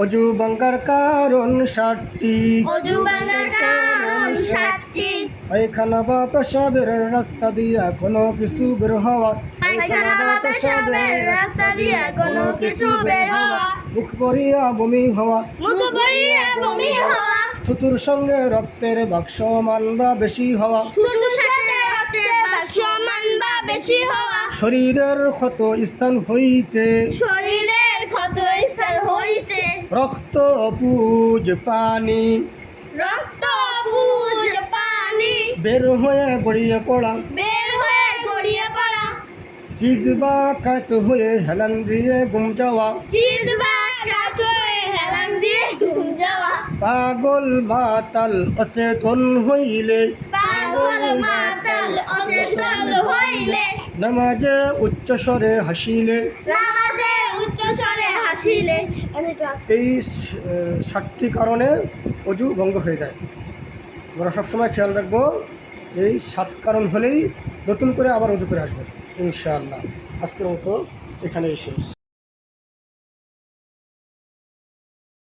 অজু ভাঙ্গার কারণ 7টি। অজু ভাঙার কারণ 7টি। পায়খানা বা পেশাবের রাস্তা দিয়া কোনো কিছু বের হওয়া। পায়খানা বা পেশাবের রাস্তা দিয়া কোনো কিছু বের হওয়া। মুখ পড়িয়া বমি হওয়া। মুখ পড়িয়া বমি হওয়া। থুতুর সঙ্গে রক্তের বাক্স মান বা বেশি হওয়া। থুতুর সাথে রক্তের বাক্স সমান বা বেশি হওয়া। শরীরের ক্ষত স্থান হইতে শরীরের ক্ষত স্থান হইতে রক্ত পুজ পানি রক্ত পুজ পানি বের হয়ে গড়িয়ে পড়া। বের হয়ে গড়িয়ে পড়া। জিদ বা কাত হয়ে হেলান দিয়ে গুম যাওয়া। জিদ বা কাত হয়ে হেলান দিয়ে ঘুম যাওয়া। পাগল মাতাল অচেতন হইলে পাগল মাতাল অচেতন হইলে নামাজে উচ্চস্বরে হাসিলে। নামাজে উচ্চ স্বরে হাসিলে এই 7টি কারণে অজু ভঙ্গ হয়ে যায়। আমরা সবসময় খেয়াল রাখবো এই 7 কারণ হলেই নতুন করে আবার অজু করে আসবো ইনশাআল্লাহ। আজকের মতো এখানেই শেষ।